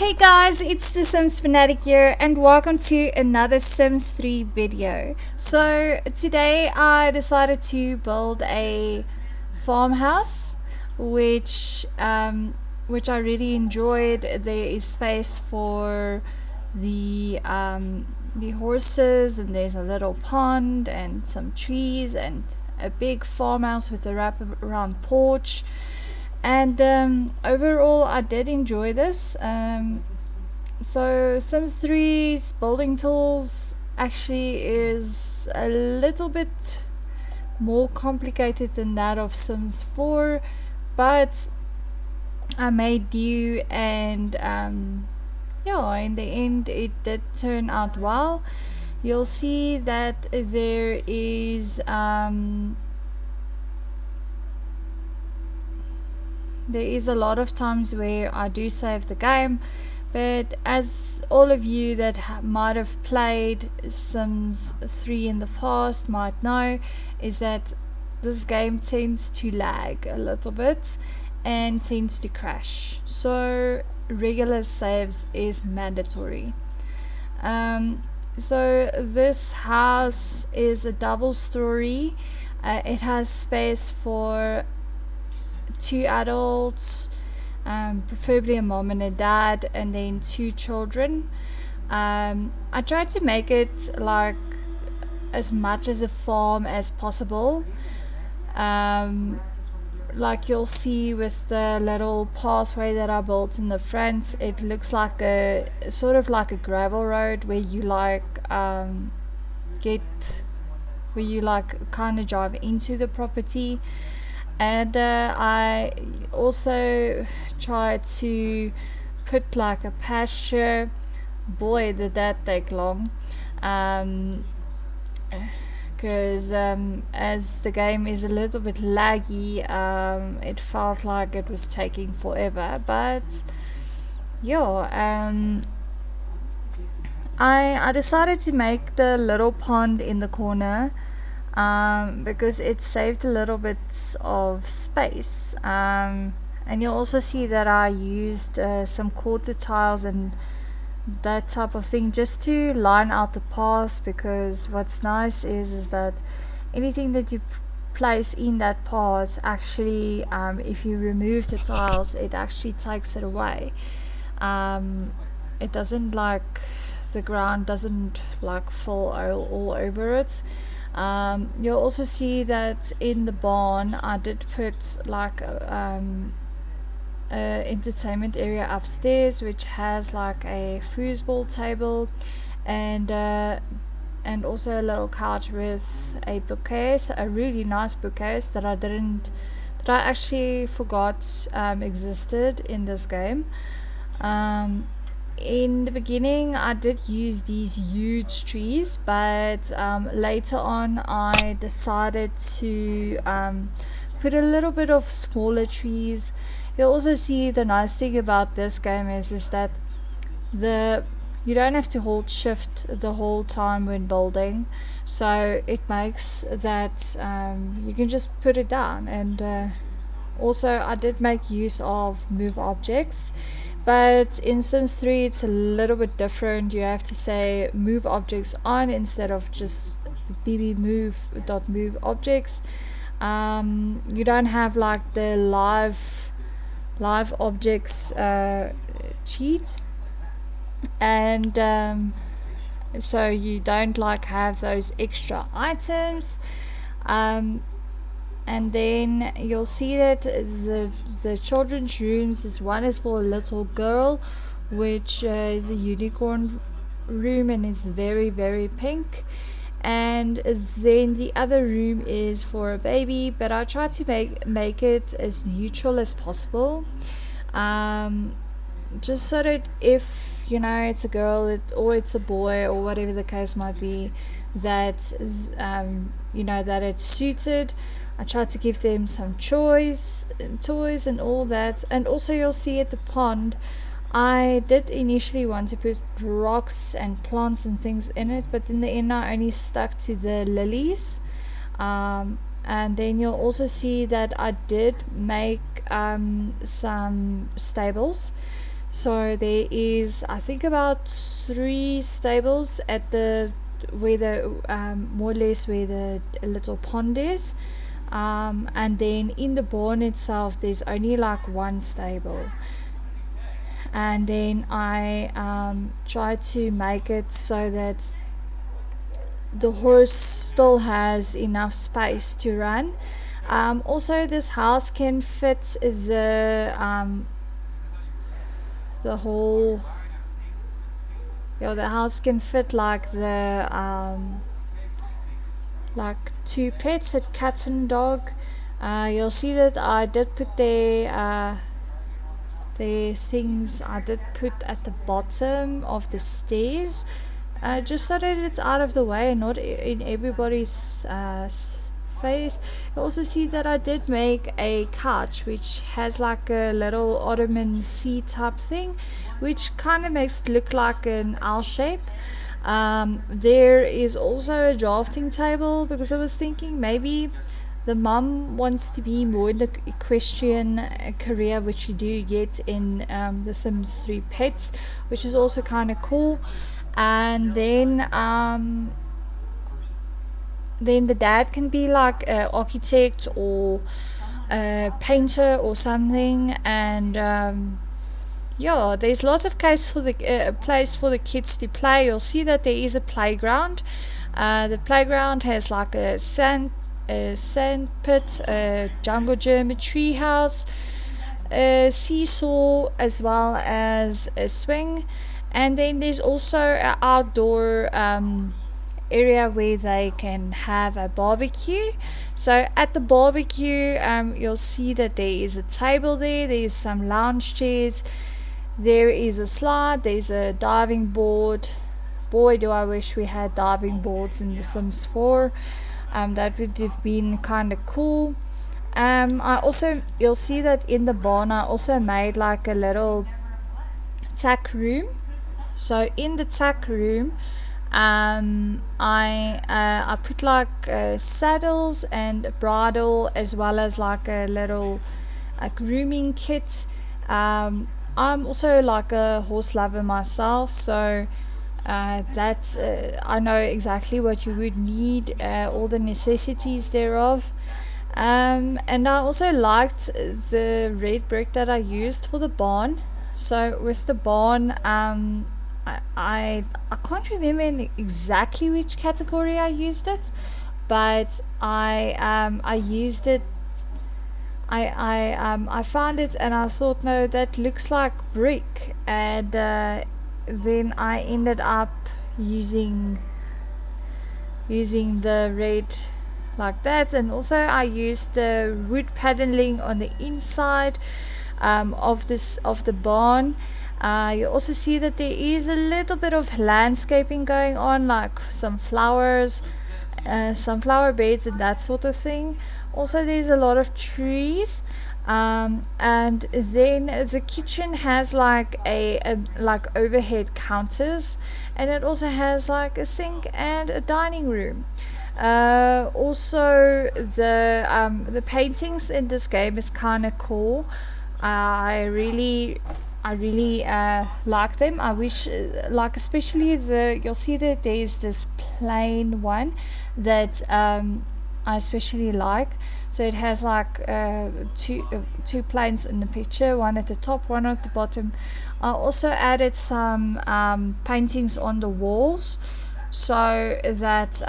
Hey guys, it's TheSimsFanatic here and welcome to another Sims 3 video. So today I decided to build a farmhouse which I really enjoyed. There is space for the horses, and there's a little pond and some trees and a big farmhouse with a wrap-around porch. And overall I did enjoy this. So Sims 3's building tools actually is a little bit more complicated than that of Sims 4, but I made do, and yeah, in the end it did turn out well. You'll see that there is a lot of times where I do save the game, but as all of you that might have played Sims 3 in the past might know, is that this game tends to lag a little bit and tends to crash, so regular saves is mandatory. So this house is a double story. It has space for 2 adults, preferably a mom and a dad, and then 2 children. I tried to make it like as much as a farm as possible. Like you'll see with the little pathway that I built in the front, it looks like a sort of like a gravel road where you kind of drive into the property. And I also tried to put like a pasture. Boy, did that take long, because as the game is a little bit laggy, it felt like it was taking forever. But yeah, I decided to make the little pond in the corner, because it saved a little bit of space. And you'll also see that I used some quarter tiles and that type of thing just to line out the path, because what's nice is that anything that you place in that path, actually if you remove the tiles, it actually takes it away. It doesn't, like, the ground doesn't like fall all over it. You'll also see that in the barn I did put like a entertainment area upstairs, which has like a foosball table and also a little couch with a bookcase, a really nice bookcase that I actually forgot existed in this game. In the beginning I did use these huge trees, but later on I decided to put a little bit of smaller trees. You'll also see the nice thing about this game is that you don't have to hold shift the whole time when building, so it makes that you can just put it down. And also I did make use of move objects, but in Sims 3 it's a little bit different. You have to say move objects on instead of just bb move objects. You don't have like the live objects cheat, and so you don't like have those extra items. And then you'll see that the children's rooms is one is for a little girl, which is a unicorn room, and it's very, very pink. And then the other room is for a baby, but I tried to make it as neutral as possible, just so that if it's a girl or it's a boy or whatever the case might be, that that it's suited. I tried to give them some toys and all that. And also you'll see at the pond, I did initially want to put rocks and plants and things in it, but in the end I only stuck to the lilies. And then you'll also see that I did make some stables So there is, I think, about 3 stables at the where the more or less where the little pond is, and then in the barn itself there's only like 1 stable. And then I try to make it so that the horse still has enough space to run. Also, this house can fit the whole, the house can fit like the like 2 pets, a cat and dog. You'll see that I did put their things, I did put at the bottom of the stairs, just so that it's out of the way and not in everybody's face. You also see that I did make a couch which has like a little ottoman seat type thing, which kind of makes it look like an L shape. There is also a drafting table because I was thinking maybe the mum wants to be more in the equestrian career, which you do get in The Sims 3 Pets, which is also kind of cool. And then the dad can be like an architect or a painter or something. And yeah, there's lots of place for the kids to play. You'll see that there is a playground. The playground has like a sand pit, a jungle gym, a tree house, a seesaw, as well as a swing. And then there's also an outdoor area where they can have a barbecue. So at the barbecue, you'll see that there is a table there's some lounge chairs, there is a slide, there's a diving board. Boy, do I wish we had diving boards in The Sims 4. That would have been kind of cool. You'll see that in the barn I also made like a little tack room. So in the tack room, I put like saddles and a bridle, as well as like a little grooming kit. I'm also like a horse lover myself, so I know exactly what you would need, all the necessities thereof. And I also liked the red brick that I used for the barn. So with the barn, I can't remember exactly which category I used it, but I used it. I found it and I thought, no, that looks like brick, and then I ended up using the red like that. And also I used the wood paneling on the inside of the barn. You also see that there is a little bit of landscaping going on, like some flowers, some flower beds and that sort of thing. Also there's a lot of trees. And then the kitchen has like a like overhead counters, and it also has like a sink and a dining room. Also the paintings in this game is kind of cool. I really like them. I wish, like, especially you'll see that there's this plain one that I especially like. So it has like two planes in the picture, one at the top, one at the bottom. I also added some paintings on the walls, so that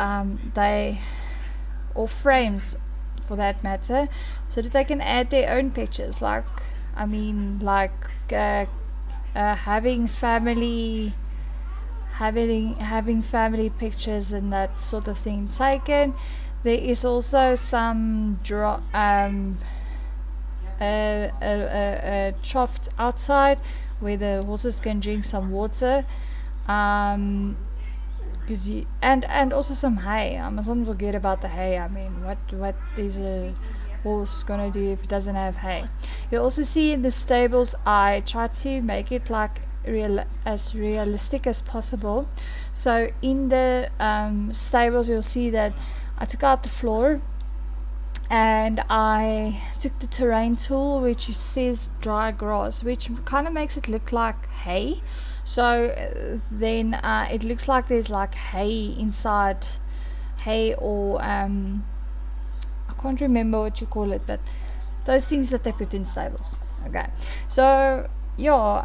or frames for that matter, so that they can add their own pictures. Like, I mean, like having family pictures and that sort of thing taken. There is also some trough outside where the horses can drink some water. And also some hay. I mustn't forget about the hay. I mean, what is a horse gonna do if it doesn't have hay? You also see in the stables, I try to make it like as realistic as possible. So in the stables, you'll see that I took out the floor, and I took the terrain tool, which says dry grass, which kind of makes it look like hay. So then it looks like there's like hay inside, hay, or I can't remember what you call it, but those things that they put in stables. Okay, so yeah,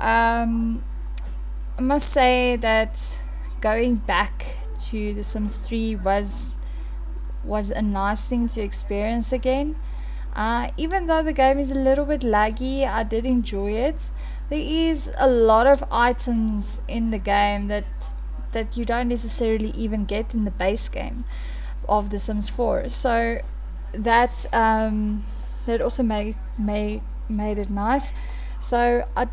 I must say that going back to The Sims 3 was a nice thing to experience again. Even though the game is a little bit laggy, I did enjoy it. There is a lot of items in the game that you don't necessarily even get in the base game of The Sims 4. So that also made it nice. So I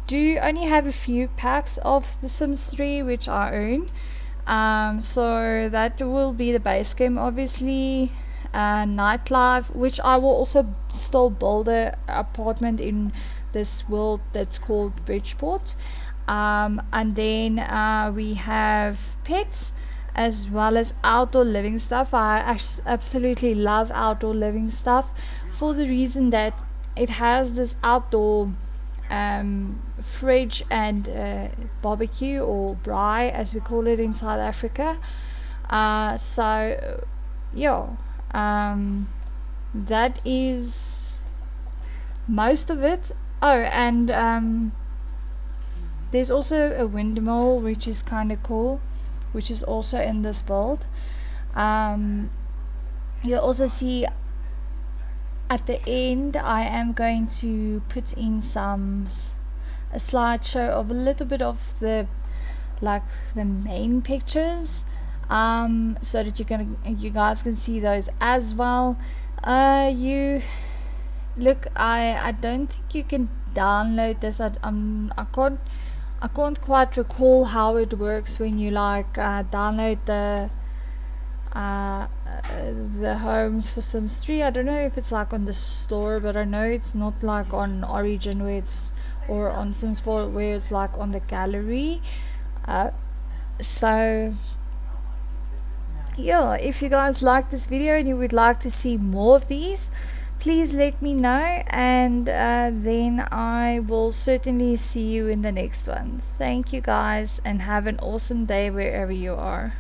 do only have a few packs of The Sims 3 which I own. So that will be the base game, obviously. Nightlife, which I will also still build a apartment in this world that's called Bridgeport. And then we have pets as well as outdoor living stuff. I absolutely love outdoor living stuff for the reason that it has this outdoor fridge and barbecue, or braai as we call it in South Africa. So yeah, that is most of it. Oh, and there's also a windmill which is kind of cool, which is also in this build. You'll also see at the end I am going to put in a slideshow of a little bit of the main pictures, so that you guys can see those as well. I don't think you can download this. I can't quite recall how it works when you download the homes for Sims 3. I don't know if it's on the store, but I know it's not on Origin or on Sims 4 where it's on the gallery. So yeah, if you guys like this video and you would like to see more of these, please let me know, and then I will certainly see you in the next one. Thank you guys, and have an awesome day wherever you are.